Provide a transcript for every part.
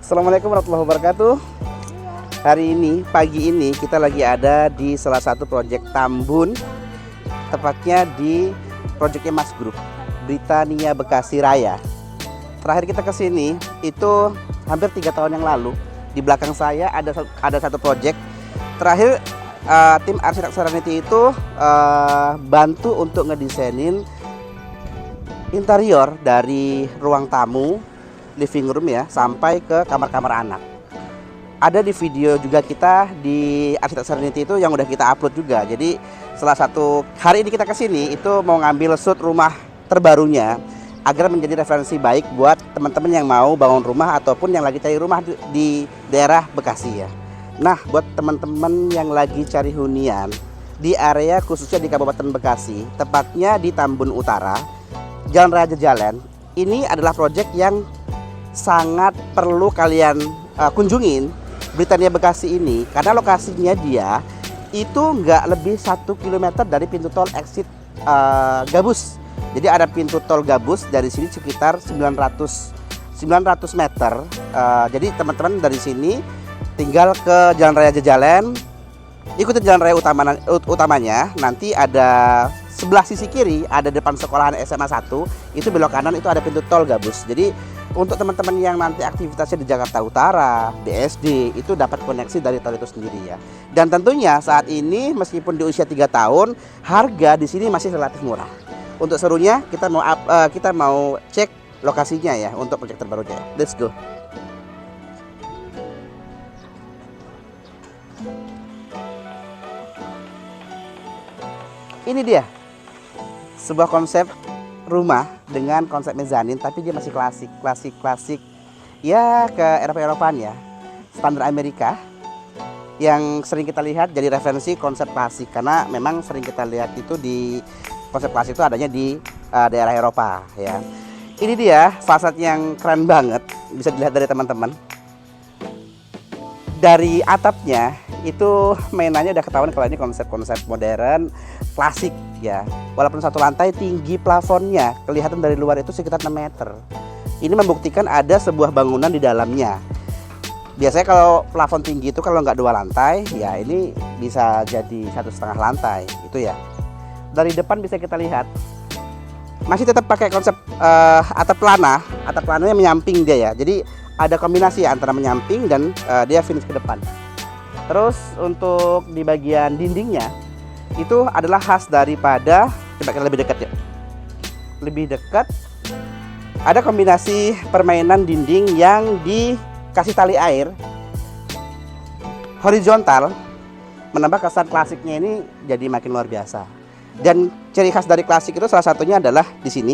Assalamualaikum warahmatullahi wabarakatuh. Hari ini, pagi ini kita lagi ada di salah satu proyek Tambun, tepatnya di proyeknya Mas Group, Britania Bekasi Raya. Terakhir kita ke sini itu hampir 3 tahun yang lalu. Di belakang saya ada satu proyek. Terakhir tim arsitek Serenity itu bantu untuk ngedesainin interior dari ruang tamu, living room ya, sampai ke kamar-kamar anak. Ada di video juga kita di Arsitek Serenity itu yang udah kita upload juga. Jadi salah satu hari ini kita kesini itu mau ngambil shoot rumah terbarunya agar menjadi referensi baik buat teman-teman yang mau bangun rumah ataupun yang lagi cari rumah di daerah Bekasi ya. Nah, buat teman-teman yang lagi cari hunian di area khususnya di Kabupaten Bekasi, tepatnya di Tambun Utara, Jalan Raya Jejalen, ini adalah proyek yang sangat perlu kalian kunjungin Britania Bekasi ini, karena lokasinya dia itu nggak lebih 1 km dari pintu tol exit Gabus. Jadi ada pintu tol Gabus dari sini sekitar 900 meter. Jadi teman-teman dari sini tinggal ke Jalan Raya Jejalen, ikuti jalan raya utamanya. Nanti ada sebelah sisi kiri ada depan sekolahan SMA 1, itu belok kanan itu ada pintu tol Gabus. Jadi untuk teman-teman yang nanti aktivitasnya di Jakarta Utara, di SD, itu dapat koneksi dari tol itu sendiri ya. Dan tentunya saat ini meskipun di usia 3 tahun, harga di sini masih relatif murah. Untuk serunya kita mau cek lokasinya ya untuk proyek terbarunya. Let's go. Ini dia sebuah konsep rumah dengan konsep mezanin, tapi dia masih klasik ya, ke Eropa-Eropaan ya, standar Amerika yang sering kita lihat jadi referensi konsep klasik, karena memang sering kita lihat itu di konsep klasik itu adanya di daerah Eropa ya. Ini dia fasad yang keren banget, bisa dilihat dari teman-teman. Dari atapnya itu mainannya udah ketahuan kalau ini konsep-konsep modern klasik ya. Walaupun satu lantai, tinggi plafonnya kelihatan dari luar itu sekitar 6 meter. Ini membuktikan ada sebuah bangunan di dalamnya. Biasanya kalau plafon tinggi itu kalau nggak 2 lantai ya, ini bisa jadi 1,5 lantai itu ya. Dari depan bisa kita lihat masih tetap pakai konsep atap plananya menyamping dia ya. Jadi ada kombinasi antara menyamping dan dia finish ke depan. Terus untuk di bagian dindingnya itu adalah khas daripada, coba kita lebih dekat ya. Lebih dekat, ada kombinasi permainan dinding yang dikasih tali air horizontal, menambah kesan klasiknya ini jadi makin luar biasa. Dan ciri khas dari klasik itu salah satunya adalah di sini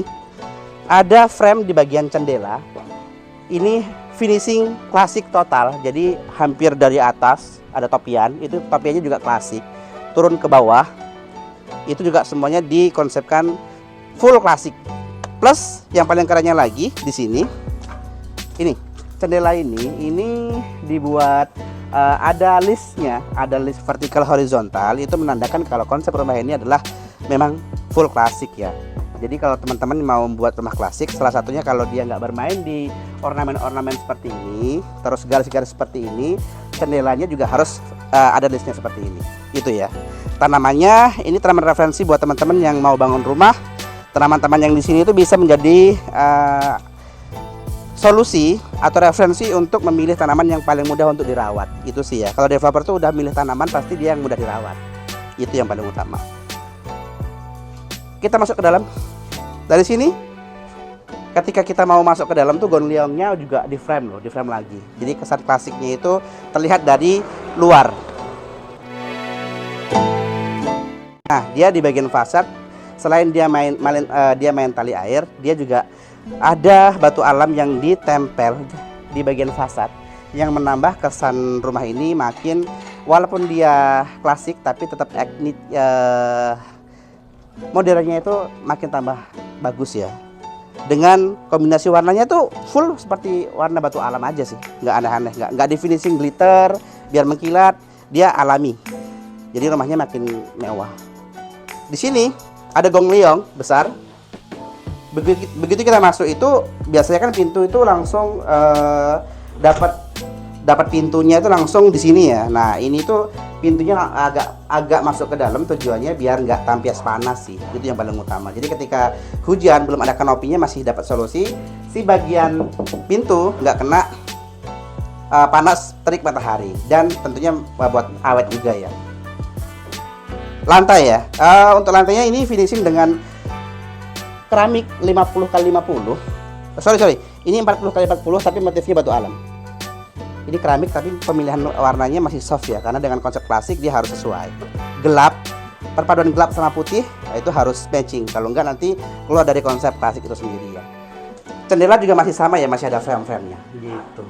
ada frame di bagian jendela. Ini finishing klasik total, jadi hampir dari atas ada topian, itu topiannya juga klasik. Turun ke bawah itu juga semuanya dikonsepkan full klasik. Plus yang paling kerennya lagi di sini, ini jendela ini dibuat ada listnya, ada list vertikal horizontal, itu menandakan kalau konsep rumah ini adalah memang full klasik ya. Jadi kalau teman-teman mau membuat rumah klasik, salah satunya kalau dia nggak bermain di ornamen-ornamen seperti ini, terus garis-garis seperti ini, jendelanya juga harus ada listnya seperti ini. Itu ya. Tanamannya ini tanaman referensi buat teman-teman yang mau bangun rumah. Tanaman-tanaman yang di sini itu bisa menjadi solusi atau referensi untuk memilih tanaman yang paling mudah untuk dirawat. Itu sih ya. Kalau developer tuh udah milih tanaman, pasti dia yang mudah dirawat. Itu yang paling utama. Kita masuk ke dalam. Dari sini ketika kita mau masuk ke dalam tuh Gonglyongnya juga di frame loh, di frame lagi. Jadi kesan klasiknya itu terlihat dari luar. Nah, dia di bagian fasad selain dia main tali air, dia juga ada batu alam yang ditempel di bagian fasad yang menambah kesan rumah ini makin, walaupun dia klasik tapi tetap etnik, modernnya itu makin tambah bagus ya. Dengan kombinasi warnanya tuh full seperti warna batu alam aja sih, nggak aneh-aneh, nggak di finishing glitter biar mengkilat, dia alami. Jadi rumahnya makin mewah. Di sini ada Gonglyong besar. Begitu kita masuk itu biasanya kan pintu itu langsung dapat pintunya itu langsung di sini ya. Nah ini tuh pintunya agak masuk ke dalam, tujuannya biar nggak tampias panas sih, itu yang paling utama. Jadi ketika hujan belum ada kanopinya masih dapat solusi, si bagian pintu nggak kena panas terik matahari, dan tentunya buat awet juga ya. Lantai ya, untuk lantainya ini finishing dengan keramik 50x50. Sorry, ini 40x40 tapi motifnya batu alam. Ini keramik tapi pemilihan warnanya masih soft ya, karena dengan konsep klasik dia harus sesuai. Gelap, perpaduan gelap sama putih itu harus matching, kalau enggak nanti keluar dari konsep klasik itu sendiri ya. Jendela juga masih sama ya, masih ada frame-frame-nya gitu.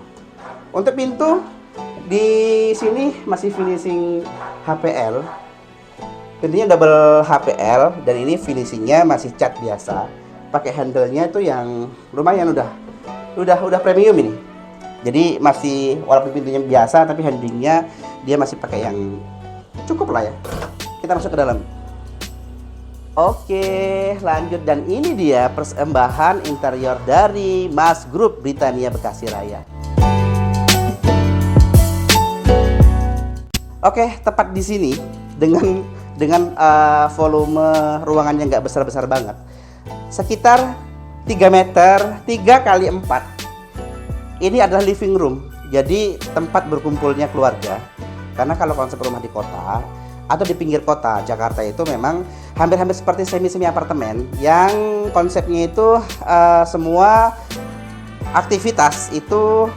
Untuk pintu di sini masih finishing HPL. Pintunya double HPL dan ini finishingnya masih cat biasa. Pakai handle-nya itu yang lumayan udah premium ini. Jadi masih, walaupun pintunya biasa tapi handlingnya dia masih pakai yang cukup lah ya. Kita masuk ke dalam. Oke, lanjut, dan ini dia persembahan interior dari Mas Group Britania Bekasi Raya. Oke, tepat di sini dengan volume ruangan yang nggak besar-besar banget, sekitar 3 meter 3x4. Ini adalah living room, jadi tempat berkumpulnya keluarga. Karena kalau konsep rumah di kota atau di pinggir kota Jakarta itu memang hampir-hampir seperti semi apartemen, yang konsepnya itu semua aktivitas itu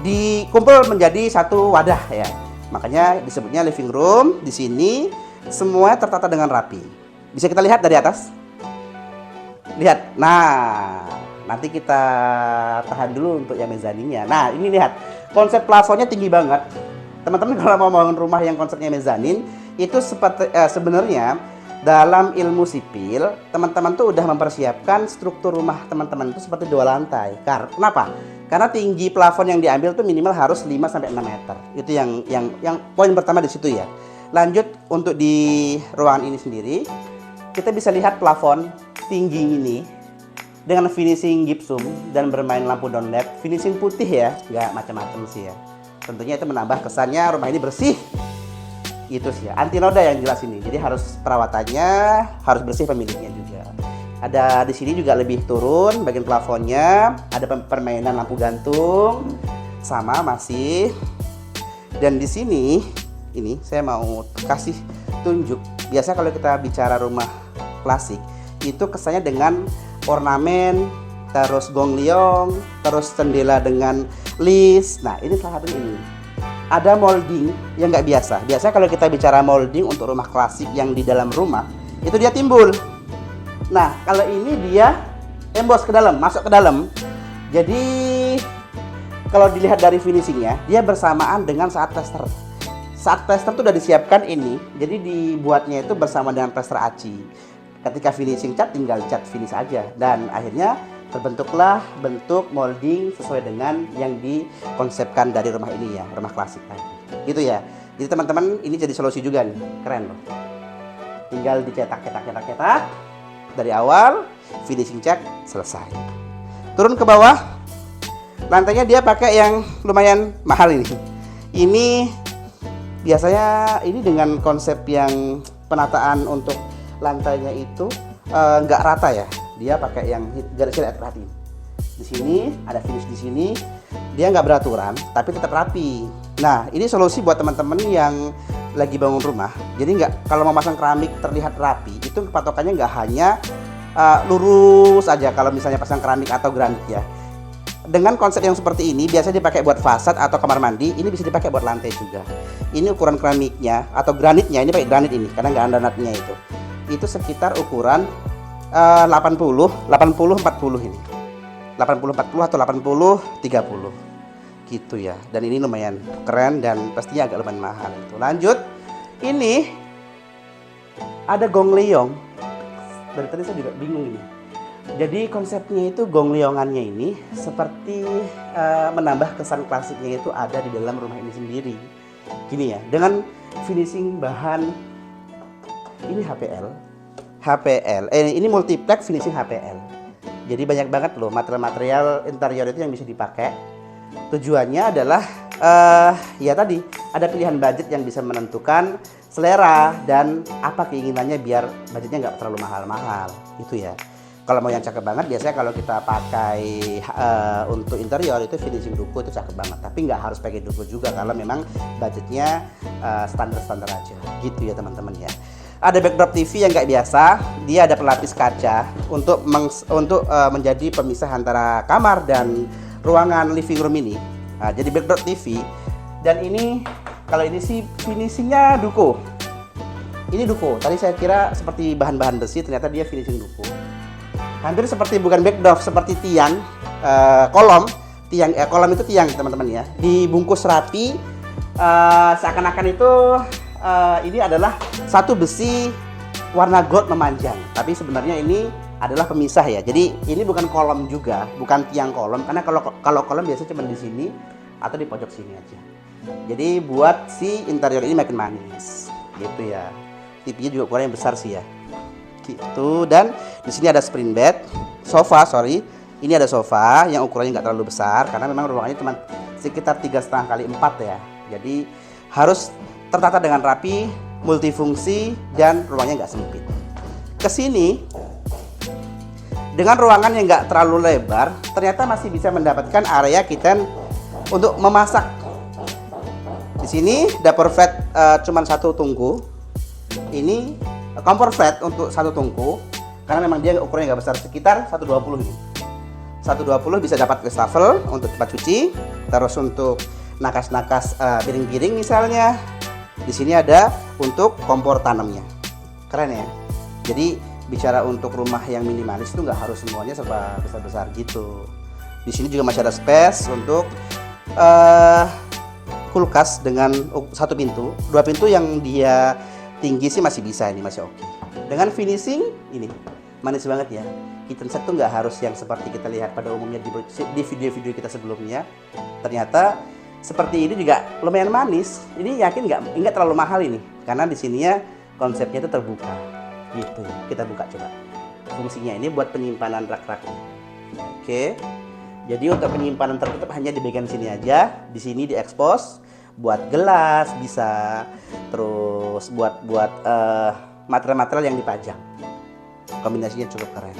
dikumpul menjadi satu wadah ya. Makanya disebutnya living room. Di sini semua tertata dengan rapi. Bisa kita lihat dari atas. Lihat. Nah, nanti kita tahan dulu untuk yang mezaninnya. Nah, ini lihat. Konsep plafonnya tinggi banget. Teman-teman kalau mau bangun rumah yang konsepnya mezanin, itu seperti sebenarnya dalam ilmu sipil, teman-teman tuh udah mempersiapkan struktur rumah teman-teman itu seperti 2 lantai. Kenapa? Karena tinggi plafon yang diambil tuh minimal harus 5-6 meter. Itu yang poin pertama di situ ya. Lanjut, untuk di ruangan ini sendiri, kita bisa lihat plafon tinggi ini dengan finishing gypsum dan bermain lampu downlight, finishing putih ya, nggak macam-macam sih ya. Tentunya itu menambah kesannya rumah ini bersih. Itu sih ya, anti noda yang jelas ini. Jadi harus perawatannya harus bersih, pemiliknya juga. Ada di sini juga lebih turun bagian plafonnya, ada permainan lampu gantung sama masih. Dan di sini ini saya mau kasih tunjuk. Biasa kalau kita bicara rumah klasik itu kesannya dengan ornamen, terus Gonglyong, terus jendela dengan list. Nah, ini salah satu ini. Ada molding yang nggak biasa. Biasanya kalau kita bicara molding untuk rumah klasik yang di dalam rumah, itu dia timbul. Nah, kalau ini dia embos ke dalam, masuk ke dalam. Jadi kalau dilihat dari finishingnya, dia bersamaan dengan saat plaster. Saat plaster itu udah disiapkan ini, jadi dibuatnya itu bersama dengan plaster aci. Ketika finishing cat, tinggal cat finish aja, dan akhirnya terbentuklah bentuk molding sesuai dengan yang dikonsepkan dari rumah ini ya, rumah klasik tadi. Gitu ya. Jadi teman-teman, ini jadi solusi juga nih, keren loh. Tinggal dicetak dari awal, finishing cat selesai. Turun ke bawah, lantainya dia pakai yang lumayan mahal ini. Ini biasanya ini dengan konsep yang penataan untuk lantainya itu nggak rata ya. Dia pakai yang garisnya perhatiin. Di sini ada finish di sini, dia nggak beraturan tapi tetap rapi. Nah, ini solusi buat teman-teman yang lagi bangun rumah. Jadi nggak, kalau mau masang keramik terlihat rapi, itu patokannya nggak hanya lurus aja kalau misalnya pasang keramik atau granit ya. Dengan konsep yang seperti ini biasanya dipakai buat fasad atau kamar mandi, ini bisa dipakai buat lantai juga. Ini ukuran keramiknya atau granitnya, ini pakai granit ini karena nggak ada natnya itu. Itu sekitar ukuran 80 40 ini. 80 40 atau 80 30. Gitu ya. Dan ini lumayan keren dan pastinya agak lumayan mahal itu. Lanjut. Ini ada gong leong. Dari tadi saya juga bingung ini. Jadi konsepnya itu gong leongannya ini seperti menambah kesan klasiknya itu ada di dalam rumah ini sendiri. Gini ya, dengan finishing bahan ini HPL. Ini multiplex finishing HPL. Jadi banyak banget loh material-material interior itu yang bisa dipakai. Tujuannya adalah ya tadi ada pilihan budget yang bisa menentukan selera dan apa keinginannya biar budgetnya nggak terlalu mahal-mahal gitu ya. Kalau mau yang cakep banget biasanya kalau kita pakai untuk interior itu finishing duku itu cakep banget, tapi nggak harus pakai duku juga kalau memang budgetnya standar-standar aja gitu ya teman-teman ya. Ada backdrop TV yang nggak biasa, dia ada pelapis kaca untuk menjadi pemisah antara kamar dan ruangan living room ini. Nah, jadi backdrop TV. Dan ini kalau ini sih finishingnya duku. Ini duku. Tadi saya kira seperti bahan-bahan besi, ternyata dia finishing duku. Hampir seperti bukan backdrop, seperti tiang kolom. Kolom itu tiang teman-teman ya. Dibungkus rapi. Seakan-akan itu ini adalah satu besi warna gold memanjang. Tapi sebenarnya ini adalah pemisah ya. Jadi ini bukan kolom juga, bukan tiang kolom karena kalau kolom biasanya cuma di sini atau di pojok sini aja. Jadi buat si interior ini makin manis gitu ya. TV-nya juga ukuran yang besar sih ya. Gitu. Dan di sini ada spring bed, sofa, sorry. Ini ada sofa yang ukurannya nggak terlalu besar karena memang ruangannya cuma sekitar 3,5 kali 4 ya. Jadi harus tertata dengan rapi, multifungsi dan ruangnya nggak sempit. Kesini dengan ruangan yang nggak terlalu lebar, ternyata masih bisa mendapatkan area kitchen untuk memasak. Di sini dapur flat cuma satu tungku. Ini kompor flat untuk satu tungku karena memang dia ukurannya nggak besar, sekitar 120 ini. 120 bisa dapat wastafel untuk tempat cuci, terus untuk nakas-nakas piring-piring misalnya. Di sini ada untuk kompor tanamnya. Keren ya. Jadi bicara untuk rumah yang minimalis itu nggak harus semuanya serba besar-besar gitu. Di sini juga masih ada space untuk kulkas dengan satu pintu, dua pintu yang dia tinggi sih masih bisa, ini masih oke. Dengan finishing ini manis banget ya. Kitchen set tuh nggak harus yang seperti kita lihat pada umumnya di video-video kita sebelumnya. Ternyata seperti ini juga lumayan manis. Ini yakin nggak terlalu mahal ini, karena di sininya konsepnya itu terbuka. Gitu, kita buka coba. Fungsinya ini buat penyimpanan rak-raknya. Oke. Jadi untuk penyimpanan tertutup hanya di bagian sini aja. Di sini diekspos buat gelas bisa, terus buat material-material yang dipajang. Kombinasinya cukup keren.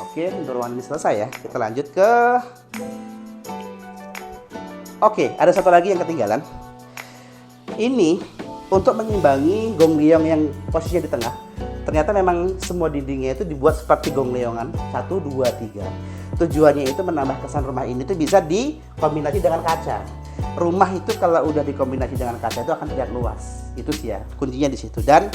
Oke, untuk ruangan ini selesai ya. Kita lanjut ke Oke, ada satu lagi yang ketinggalan. Ini untuk mengimbangi gong leong yang posisinya di tengah. Ternyata memang semua dindingnya itu dibuat seperti gong leongan 1, 2, 3. Tujuannya itu menambah kesan rumah ini tuh bisa dikombinasi dengan kaca. Rumah itu kalau udah dikombinasi dengan kaca itu akan terlihat luas. Itu sih ya, kuncinya di situ. Dan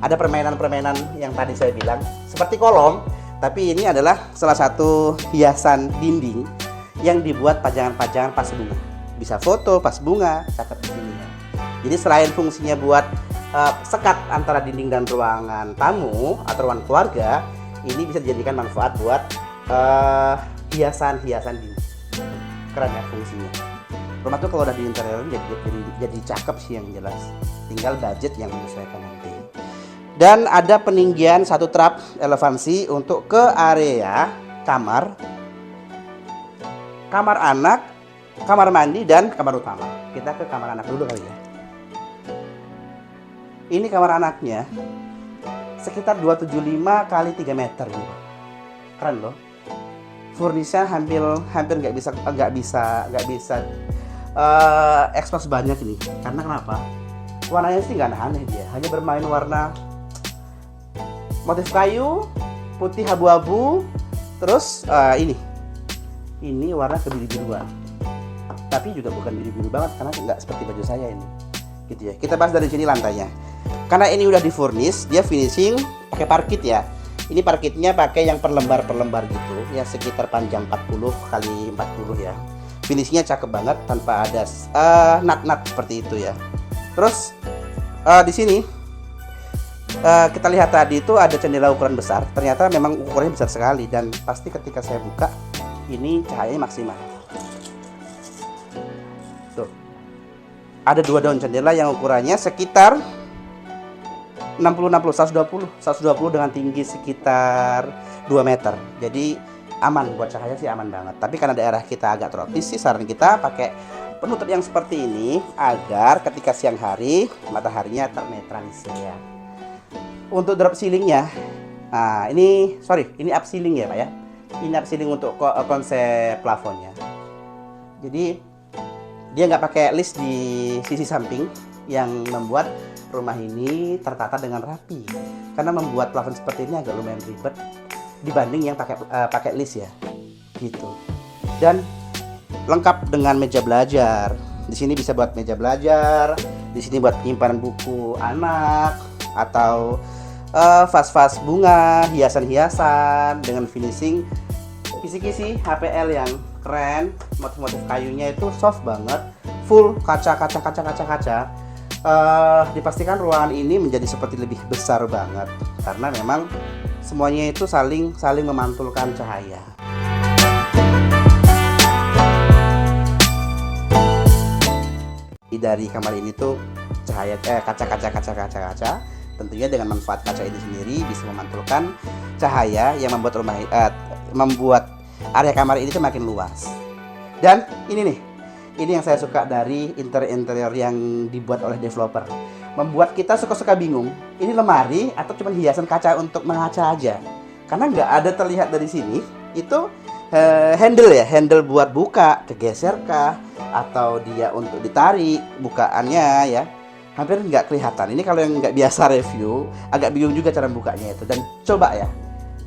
ada permainan-permainan yang tadi saya bilang seperti kolom, tapi ini adalah salah satu hiasan dinding yang dibuat pajangan-pajangan pas bunga. Bisa foto pas bunga, cakep di sini ya. Jadi selain fungsinya buat sekat antara dinding dan ruangan tamu atau ruangan keluarga, ini bisa dijadikan manfaat buat hiasan-hiasan dinding. Keren ya fungsinya. Rumah tuh kalau udah di interior jadi cakep sih yang jelas. Tinggal budget yang menyesuaikan nanti. Dan ada peninggian satu trap elevasi untuk ke area kamar anak, kamar mandi dan kamar utama. Kita ke kamar anak dulu kali ya. Ini kamar anaknya sekitar 275 kali 3 meter nih. Keren loh. Furnisnya hampir nggak bisa expose banyak ini. Karena kenapa? Warnanya sih nggak aneh dia, hanya bermain warna motif kayu, putih abu-abu, terus ini warna kebiru-biruan. Tapi juga bukan biru-biru banget karena nggak seperti baju saya ini. Gitu ya. Kita bahas dari sini lantainya. Karena ini udah di furnish, dia finishing pakai parkit ya. Ini parkitnya pakai yang per lembar gitu, ya sekitar panjang 40 kali 40 ya. Finishingnya cakep banget tanpa ada nut-nut seperti itu ya. Terus di sini kita lihat tadi itu ada jendela ukuran besar. Ternyata memang ukurannya besar sekali dan pasti ketika saya buka ini cahayanya maksimal. Tuh. Ada 2 daun jendela yang ukurannya sekitar 120 dengan tinggi sekitar 2 meter. Jadi aman buat cahaya sih, aman banget. Tapi karena daerah kita agak tropis sih, saran kita pakai penutup yang seperti ini agar ketika siang hari mataharinya ternetralisir ya. Untuk drop ceilingnya, nah ini up ceiling ya Pak ya. Ini up ceiling untuk konsep plafonnya. Jadi dia nggak pakai list di sisi samping yang membuat rumah ini tertata dengan rapi. Karena membuat plafon seperti ini agak lumayan ribet dibanding yang pakai list ya, gitu. Dan lengkap dengan meja belajar. Di sini bisa buat meja belajar, di sini buat penyimpanan buku anak atau vas-vas bunga, hiasan-hiasan dengan finishing kisi-kisi HPL yang keren. Motif-motif kayunya itu soft banget, full kaca. Dipastikan ruangan ini menjadi seperti lebih besar banget karena memang semuanya itu saling memantulkan cahaya. Dari kamar ini tuh cahaya kaca. Tentunya dengan manfaat kaca ini sendiri bisa memantulkan cahaya yang membuat area kamar ini tuh makin luas. Dan ini nih, ini yang saya suka dari interior yang dibuat oleh developer. Membuat kita suka-suka bingung, ini lemari atau cuma hiasan kaca untuk mengaca aja. Karena nggak ada terlihat dari sini, itu handle buat buka, kegeser kah, atau dia untuk ditarik bukaannya ya. Hampir nggak kelihatan. Ini kalau yang nggak biasa review, agak bingung juga cara bukanya itu. Dan coba ya,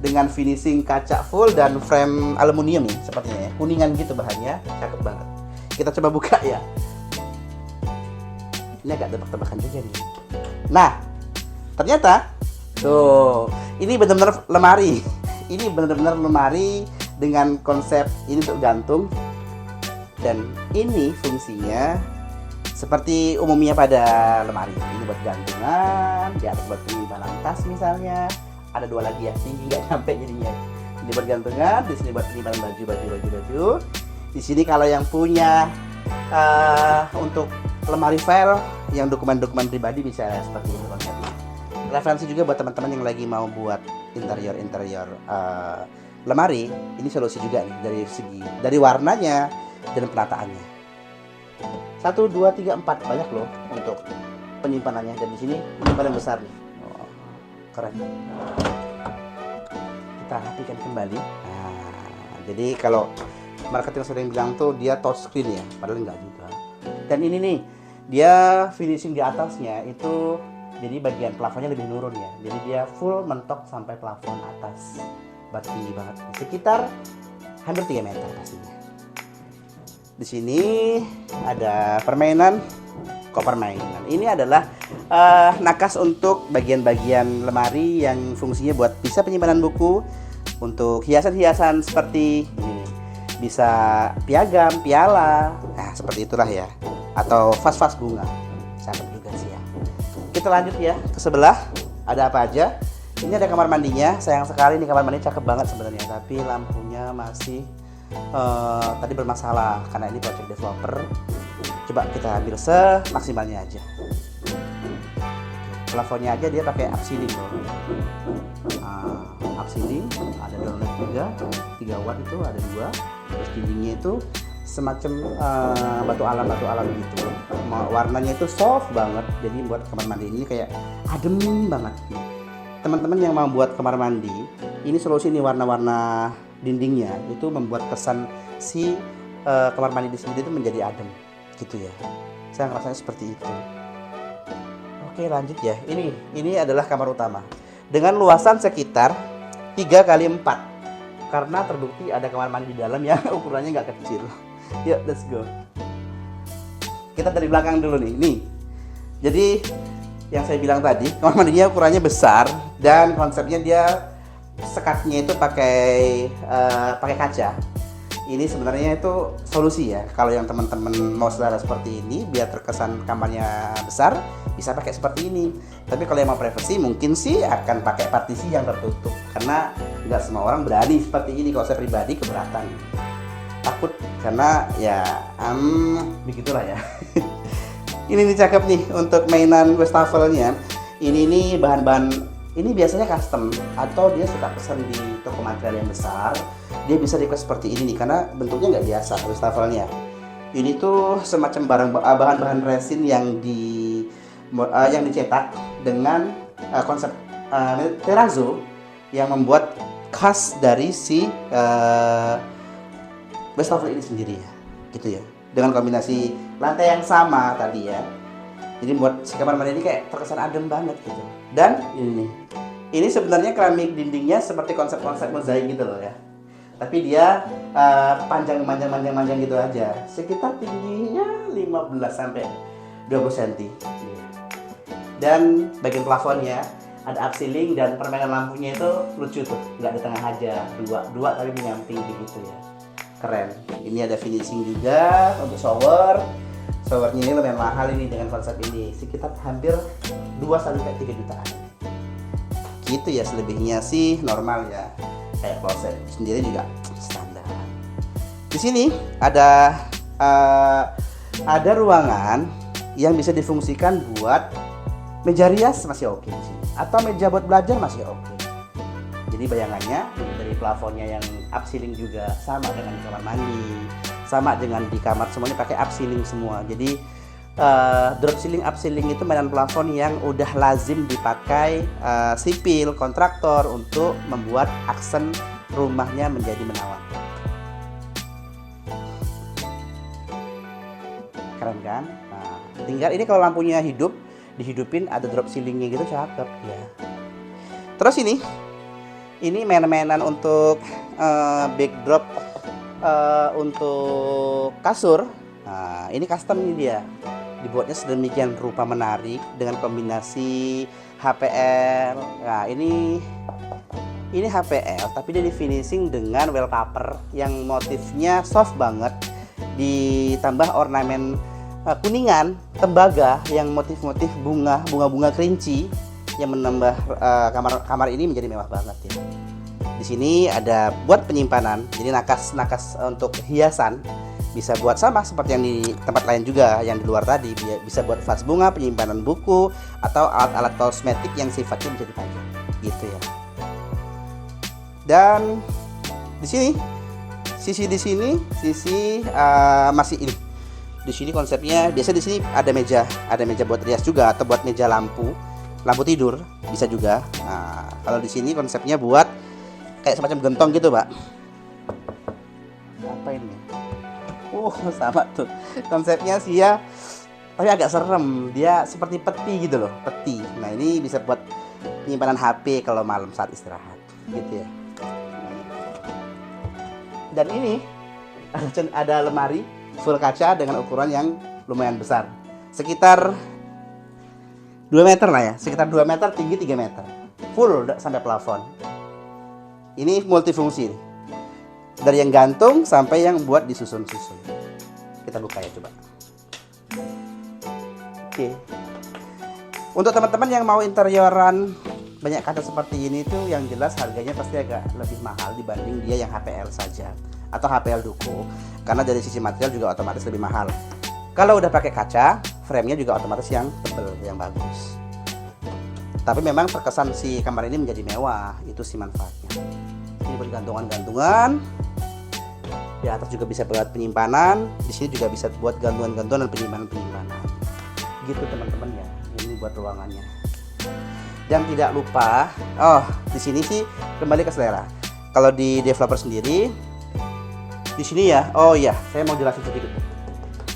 dengan finishing kaca full dan frame aluminium nih, sepertinya ya. Kuningan gitu bahannya, cakep banget. Kita coba buka ya. Ini agak tebak-tebakan juga nih. Nah, ternyata tuh, ini benar-benar lemari. Ini benar-benar lemari dengan konsep ini untuk gantung. Dan ini fungsinya seperti umumnya pada lemari. Ini buat gantungan, di atas buat penyimpanan tas misalnya. Ada 2 lagi ya, tinggi nggak sampai jadinya. Ini buat gantungan, di sini buat penyimpanan baju. Di sini kalau yang punya untuk lemari file yang dokumen-dokumen pribadi bisa seperti ini konsepnya. Referensi juga buat teman-teman yang lagi mau buat interior lemari, ini solusi juga nih dari warnanya dan penataannya. 1, 2, 3, 4 banyak loh untuk penyimpanannya, dan di sini ini paling besar nih. Oh, keren. Kita rapikan kembali. Nah, jadi kalau marketing sering bilang tuh dia touchscreen ya, padahal enggak juga. Dan ini nih, dia finishing di atasnya itu jadi bagian plafonnya lebih nurun ya. Jadi dia full mentok sampai plafon atas. Tinggi banget. Sekitar hampir 3 meter pastinya. Di sini ada permainan. Ini adalah nakas untuk bagian-bagian lemari yang fungsinya buat bisa penyimpanan buku, untuk hiasan-hiasan seperti ini. Bisa piagam, piala, nah seperti itulah ya. Atau vas-vas bunga. Cakep juga sih ya. Kita lanjut ya ke sebelah. Ada apa aja? Ini ada kamar mandinya. Sayang sekali nih kamar mandi cakep banget sebenarnya, tapi lampunya masih tadi bermasalah karena ini project developer. Coba kita ambil semaksimalnya aja. Plafonnya aja dia pakai up ceiling loh. Up ceiling ada downlight juga, 3 watt itu ada 2. Terus dindingnya itu semacam batu alam gitu. Warnanya itu soft banget. Jadi buat kamar mandi ini kayak adem banget. Teman-teman yang mau buat kamar mandi, ini solusi nih, warna-warna dindingnya itu membuat kesan si kamar mandi di sini itu menjadi adem gitu ya. Saya ngerasanya seperti itu. Oke, lanjut ya. Ini adalah kamar utama dengan luasan sekitar 3 kali 4 karena terbukti ada kamar mandi di dalam yang ukurannya nggak kecil. Yuk, let's go. Kita dari belakang dulu nih. Nih, jadi yang saya bilang tadi, kamar mandinya ukurannya besar dan konsepnya dia sekatnya itu pakai kaca. Ini sebenarnya itu solusi ya. Kalau yang teman-teman mau selera seperti ini, biar terkesan kamarnya besar, bisa pakai seperti ini. Tapi kalau yang mau privacy, mungkin sih akan pakai partisi yang tertutup. Karena nggak semua orang berani seperti ini. Kalau saya pribadi keberatan, takut karena ya begitulah ya. Ini nih cakep nih untuk mainan wastafelnya. Ini nih bahan-bahan ini biasanya custom atau dia suka pesan di toko material yang besar. Dia bisa request seperti ini nih karena bentuknya nggak biasa wastafelnya. Ini tuh semacam bahan-bahan resin yang dicetak dengan konsep terrazzo yang membuat khas dari si wastafel ini sendiri ya, gitu ya. Dengan kombinasi lantai yang sama tadi ya. Jadi buat si kamar mandi ini kayak terkesan adem banget gitu. Dan ini sebenarnya keramik dindingnya seperti konsep-konsep mozaik gitu loh ya. Tapi dia panjang gitu aja. Sekitar tingginya 15 sampai 20 cm. Dan bagian plafonnya ada upceiling dan permainan lampunya itu lucu tuh, nggak di tengah aja, dua tapi menyamping begitu ya. Keren. Ini ada finishing juga untuk shower. Showernya ini lumayan mahal ini dengan konsep ini, sekitar hampir 2 sampai 3 jutaan. Gitu ya, selebihnya sih normal ya. Kayak kloset sendiri juga standar. Di sini ada ruangan yang bisa difungsikan buat meja rias masih oke di sini, atau meja buat belajar masih oke. Jadi bayangannya dari plafonnya yang upceiling juga sama dengan di kamar mandi, sama dengan di kamar, semuanya pakai upceiling semua. Jadi drop ceiling, upceiling itu mainan plafon yang udah lazim dipakai sipil kontraktor untuk membuat aksen rumahnya menjadi menawan. Keren kan? Nah, tinggal ini kalau lampunya hidup, dihidupin ada drop ceilingnya gitu, cakep ya. Terus ini mainan-mainan untuk backdrop untuk kasur. Nah, ini custom nih dia. Dibuatnya sedemikian rupa menarik dengan kombinasi HPL. Nah, ini HPL tapi dia di finishing dengan wallpaper yang motifnya soft banget, ditambah ornamen kuningan tembaga yang motif-motif bunga kerinci yang menambah kamar ini menjadi mewah banget ya. Di sini ada buat penyimpanan, jadi nakas untuk hiasan. Bisa buat sama seperti yang di tempat lain juga, yang di luar tadi, bisa buat vas bunga, penyimpanan buku, atau alat-alat kosmetik yang sifatnya bisa dipajang gitu ya. Dan di sini sisi masih ini. Di sini konsepnya biasa, di sini ada meja buat rias juga, atau buat meja lampu tidur bisa juga. Nah, kalau di sini konsepnya buat kayak semacam gentong gitu, Pak. Apa ini? Sama tuh konsepnya sih ya, tapi agak serem. Dia seperti peti gitu loh, peti. Nah, ini bisa buat penyimpanan HP kalau malam saat istirahat gitu ya. Dan ini ada lemari full kaca dengan ukuran yang lumayan besar, sekitar 2 meter lah ya, sekitar 2 meter tinggi, 3 meter, full sampai plafon. Ini multifungsi nih. Dari yang gantung sampai yang buat disusun-susun. Kita buka ya coba. Oke. Untuk teman-teman yang mau interioran banyak kaca seperti ini tuh, yang jelas harganya pasti agak lebih mahal dibanding dia yang HPL saja atau HPL Duko, karena dari sisi material juga otomatis lebih mahal. Kalau udah pakai kaca, frame-nya juga otomatis yang tebal, yang bagus. Tapi memang terkesan si kamar ini menjadi mewah, itu sih manfaatnya. Ini buat gantungan-gantungan. Di atas juga bisa buat penyimpanan. Di sini juga bisa buat gantungan-gantungan dan penyimpanan. Gitu teman-teman ya. Ini buat ruangannya. Dan tidak lupa, di sini sih kembali ke selera. Kalau di developer sendiri, di sini ya. Saya mau jelasin sedikit.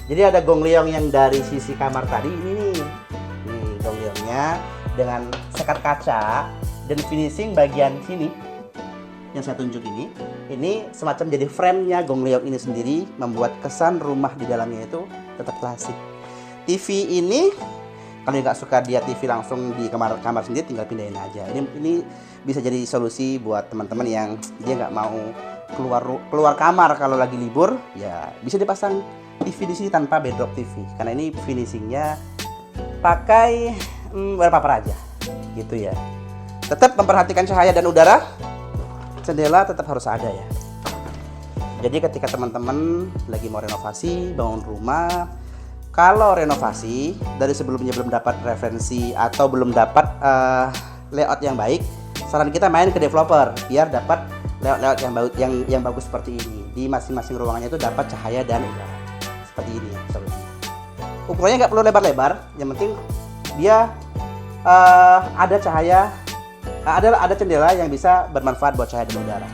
Jadi ada gongleong yang dari sisi kamar tadi ini nih. Nih gongleongnya dengan sekat kaca dan finishing bagian sini yang saya tunjuk ini semacam jadi frame-nya Gong Leong ini sendiri, membuat kesan rumah di dalamnya itu tetap klasik. TV ini kalau nggak suka dia TV langsung di kamar sendiri, tinggal pindahin aja. Ini bisa jadi solusi buat teman-teman yang dia nggak mau keluar kamar kalau lagi libur, ya bisa dipasang TV di sini tanpa bedrock TV. Karena ini finishingnya pakai wallpaper aja, gitu ya. Tetap memperhatikan cahaya dan udara, jendela tetap harus ada ya. Jadi ketika teman-teman lagi mau renovasi, bangun rumah, kalau renovasi dari sebelumnya belum dapat referensi atau belum dapat layout yang baik, saran kita main ke developer biar dapat layout yang bagus seperti ini. Di masing-masing ruangannya itu dapat cahaya dan udara seperti ini ya, solusinya. Ukurannya nggak perlu lebar-lebar, yang penting dia ada cahaya, ada jendela yang bisa bermanfaat buat cahaya dan udara.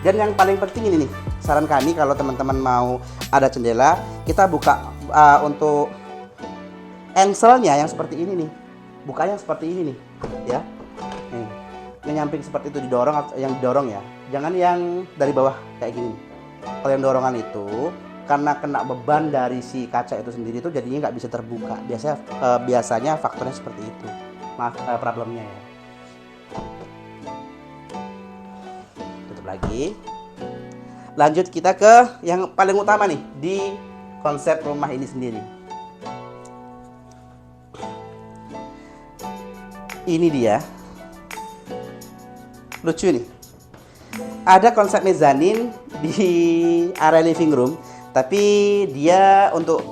Dan yang paling penting ini nih, saran kami kalau teman-teman mau ada jendela, kita buka untuk engselnya yang seperti ini nih, bukanya seperti ini nih, ya. Nih, yang nyamping seperti itu yang didorong ya, jangan yang dari bawah kayak gini. Kalau yang dorongan itu karena kena beban dari si kaca itu sendiri itu jadinya nggak bisa terbuka. Biasanya faktornya seperti itu, problemnya ya. Tutup lagi. Lanjut kita ke yang paling utama nih di konsep rumah ini sendiri. Ini dia, lucu nih. Ada konsep mezanin di area living room, tapi dia untuk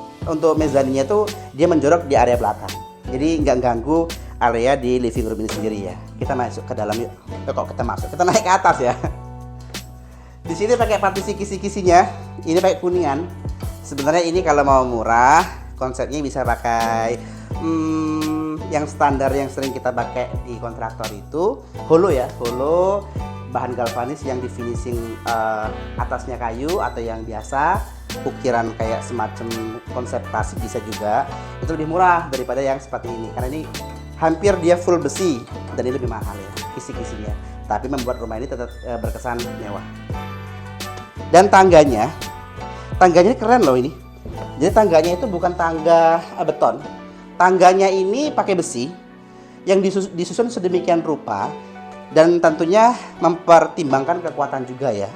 mezaninnya tuh dia menjorok di area belakang. Jadi nggak ganggu area di living room ini sendiri ya. Kita masuk ke dalam yuk. Kita naik ke atas ya. Di sini pakai partisi kisi-kisinya. Ini pakai kuningan. Sebenarnya ini kalau mau murah, konsepnya bisa pakai yang standar yang sering kita pakai di kontraktor itu holo ya, holo bahan galvanis yang di finishing atasnya kayu atau yang biasa ukiran kayak semacam konsep klasik bisa juga. Itu lebih murah daripada yang seperti ini karena ini hampir dia full besi dan ini lebih mahal ya kisi-kisinya. Tapi membuat rumah ini tetap berkesan mewah. Dan tangganya keren loh ini. Jadi tangganya itu bukan tangga beton. Tangganya ini pakai besi yang disusun sedemikian rupa dan tentunya mempertimbangkan kekuatan juga ya.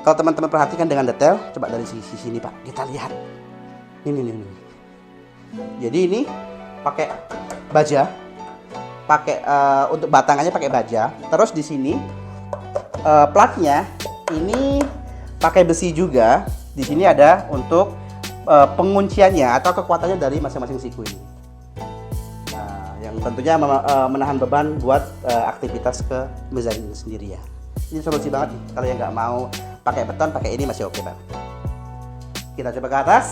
Kalau teman-teman perhatikan dengan detail, coba dari sisi sini Pak, kita lihat. Ini. Jadi ini pakai baja, untuk batangannya pakai baja. Terus di sini platnya ini pakai besi juga. Di sini ada untuk pengunciannya atau kekuatannya dari masing-masing siku ini. Nah, yang tentunya menahan beban buat aktivitas ke mezanin ini sendiri ya. Ini solusi banget nih. Kalau yang nggak mau pakai beton, pakai ini masih oke banget. Kita coba ke atas.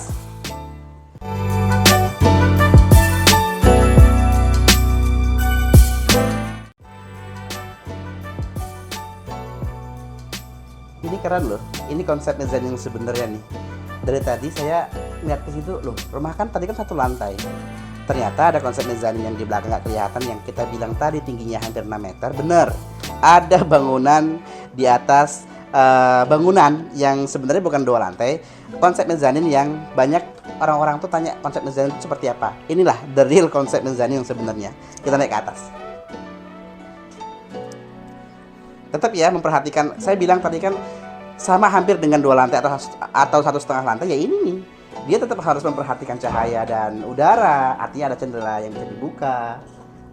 Ini keren loh. Ini konsep mezanin yang sebenarnya nih. Dari tadi saya lihat ke situ loh, rumah kan tadi kan satu lantai. Ternyata ada konsep mezanin yang di belakang nggak kelihatan, yang kita bilang tadi tingginya hampir 6 meter. Bener, ada bangunan di atas bangunan yang sebenarnya bukan 2 lantai. Konsep mezanin yang banyak orang-orang tuh tanya konsep mezanin itu seperti apa. Inilah the real konsep mezanin yang sebenarnya. Kita naik ke atas. Tetap ya memperhatikan, saya bilang tadi kan sama hampir dengan 2 lantai atau 1,5 lantai ya ini nih. Dia tetap harus memperhatikan cahaya dan udara. Artinya ada jendela yang bisa dibuka.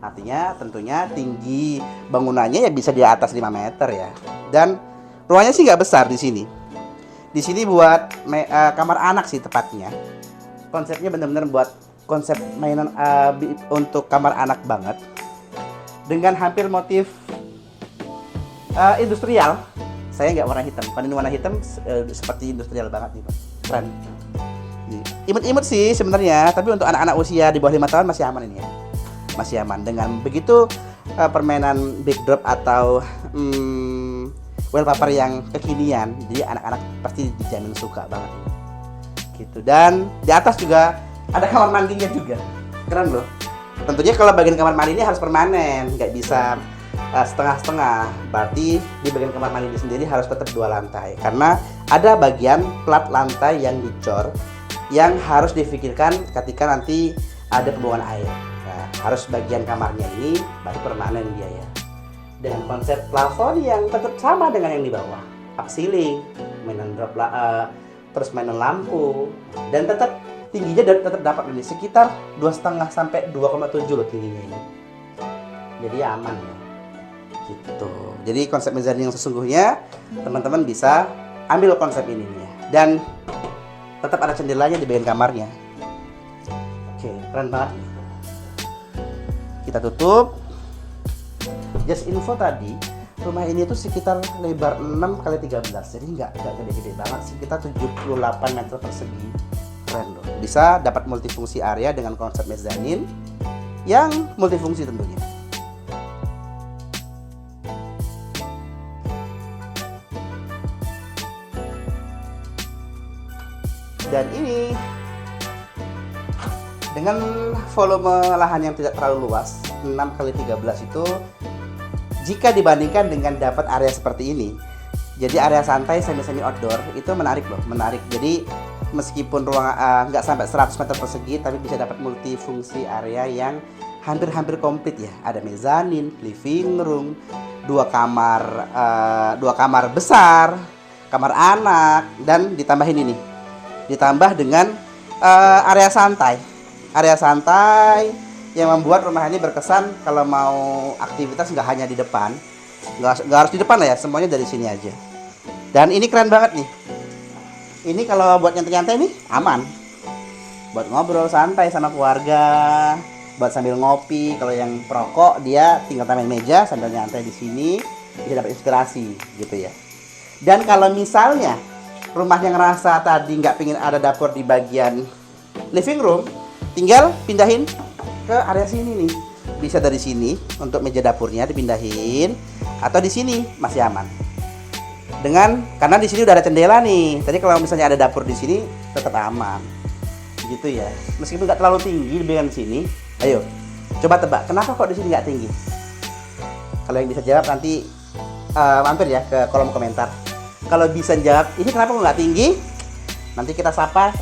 Artinya tentunya tinggi bangunannya ya bisa di atas 5 meter ya. Dan ruangnya sih nggak besar di sini. Di sini buat kamar anak sih tepatnya. Konsepnya benar-benar buat konsep mainan untuk kamar anak banget. Dengan hampir motif industrial. Saya nggak warna hitam. Kalau ini warna hitam seperti industrial banget nih Pak. Keren. Imut-imut sih sebenarnya, tapi untuk anak-anak usia di bawah 5 tahun masih aman ini ya. Masih aman. Dengan begitu permainan backdrop atau wallpaper yang kekinian, jadi anak-anak pasti dijamin suka banget ini. Gitu. Dan di atas juga ada kamar mandinya juga. Keren loh. Tentunya kalau bagian kamar mandi ini harus permanen, nggak bisa setengah-setengah, berarti di bagian kamar mandi sendiri harus tetap 2 lantai karena ada bagian plat lantai yang dicor yang harus difikirkan ketika nanti ada pembuangan air. Nah, harus bagian kamarnya ini baru permanen dia ya, dengan konsep plafon yang tetap sama dengan yang di bawah, up ceiling, mainan terus mainan lampu, dan tetap tingginya tetap dapat ini sekitar 2,5 sampai 2,7 loh tingginya ini, jadi aman ya gitu. Jadi konsep mezzanine yang sesungguhnya teman-teman bisa ambil konsep ini ya, dan tetap ada jendelanya di bagian kamarnya. Oke, keren banget nih. Kita tutup. Just info tadi, rumah ini tuh sekitar lebar 6x13, jadi nggak gede-gede banget, sekitar 78 meter persegi. Keren loh, bisa dapat multifungsi area dengan konsep mezzanine yang multifungsi tentunya. Dan ini dengan volume lahan yang tidak terlalu luas, 6x13 itu jika dibandingkan dengan dapat area seperti ini, jadi area santai semi outdoor itu menarik loh, menarik. Jadi meskipun ruang nggak sampai 100 meter persegi, tapi bisa dapat multifungsi area yang hampir komplit ya. Ada mezzanine, living room, 2 kamar besar, kamar anak, dan ditambahin ini, ditambah dengan area santai yang membuat rumah ini berkesan kalau mau aktivitas nggak hanya di depan, nggak harus di depan lah ya, semuanya dari sini aja. Dan ini keren banget nih. Ini kalau buat nyantai-nyantai nih aman, buat ngobrol santai sama keluarga, buat sambil ngopi. Kalau yang perokok dia tinggal tambahin meja sambil nyantai di sini, bisa dapat inspirasi gitu ya. Dan kalau misalnya rumahnya ngerasa tadi nggak pingin ada dapur di bagian living room, tinggal pindahin ke area sini nih. Bisa dari sini untuk meja dapurnya dipindahin, atau di sini masih aman. Karena di sini udah ada jendela nih. Tadi kalau misalnya ada dapur di sini tetap aman. Gitu ya. Meskipun nggak terlalu tinggi di bagian sini. Ayo, coba tebak kenapa kok di sini nggak tinggi? Kalau yang bisa jawab nanti mampir ya ke kolom komentar. Kalau bisa jawab ini kenapa kok nggak tinggi, nanti kita sapa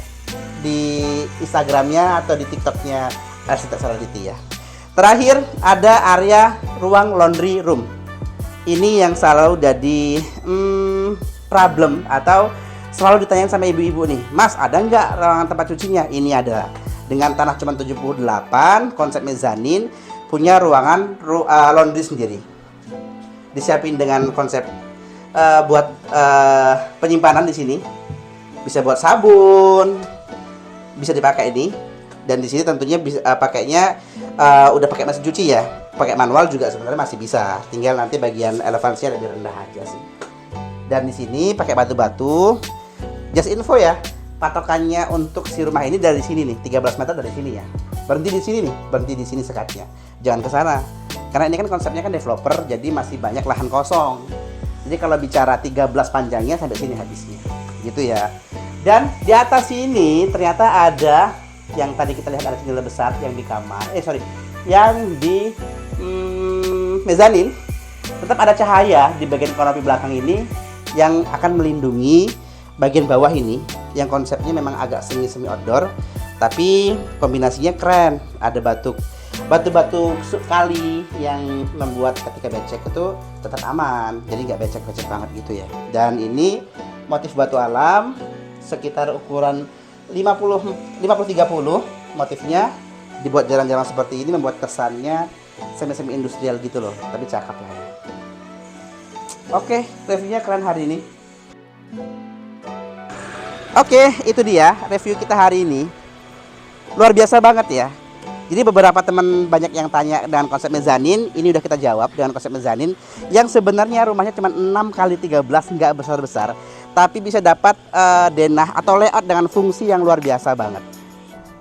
di Instagramnya atau di TikToknya Arsitek Saladiti ya. Terakhir ada area ruang laundry room. Ini yang selalu jadi problem atau selalu ditanyain sama ibu-ibu nih, Mas ada nggak ruangan tempat cucinya? Ini ada, dengan tanah cuma 78, konsep mezzanine, punya ruangan laundry sendiri. Disiapin dengan konsep buat penyimpanan di sini, bisa buat sabun, bisa dipakai ini. Dan di sini tentunya bisa pakainya udah pakai mesin cuci ya, pakai manual juga sebenarnya masih bisa, tinggal nanti bagian elevansnya lebih rendah aja sih. Dan di sini pakai batu-batu. Just info ya, patokannya untuk si rumah ini dari sini nih, 13 meter dari sini ya. Berhenti di sini nih, berhenti di sini sekatnya. Jangan ke sana. Karena ini kan konsepnya kan developer, jadi masih banyak lahan kosong. Jadi kalau bicara 13 panjangnya sampai sini habisnya. Gitu ya. Dan di atas sini ternyata ada yang tadi kita lihat ada jendela besar yang di kamar, yang di mezzanine. Tetap ada cahaya di bagian kanopi belakang ini yang akan melindungi bagian bawah ini, yang konsepnya memang agak semi outdoor, tapi kombinasinya keren. Ada batu-batu kali yang membuat ketika becek itu tetap aman, jadi nggak becek-becek banget gitu ya. Dan ini motif batu alam sekitar ukuran 50-30 motifnya, dibuat jarang-jarang seperti ini, membuat kesannya semi industrial gitu loh, tapi cakep lah ya. Oke, reviewnya keren hari ini. Oke, itu dia review kita hari ini. Luar biasa banget ya. Jadi beberapa teman banyak yang tanya dengan konsep mezzanine, ini udah kita jawab dengan konsep mezzanine yang sebenarnya rumahnya cuma 6x13, nggak besar-besar, tapi bisa dapat denah atau layout dengan fungsi yang luar biasa banget.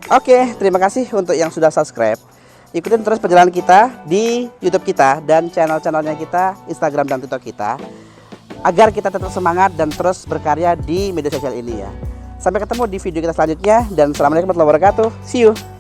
Oke, terima kasih untuk yang sudah subscribe. Ikutin terus perjalanan kita di YouTube kita dan channel-channelnya kita, Instagram dan TikTok kita, agar kita tetap semangat dan terus berkarya di media sosial ini ya. Sampai ketemu di video kita selanjutnya, dan assalamualaikum warahmatullahi wabarakatuh. See you.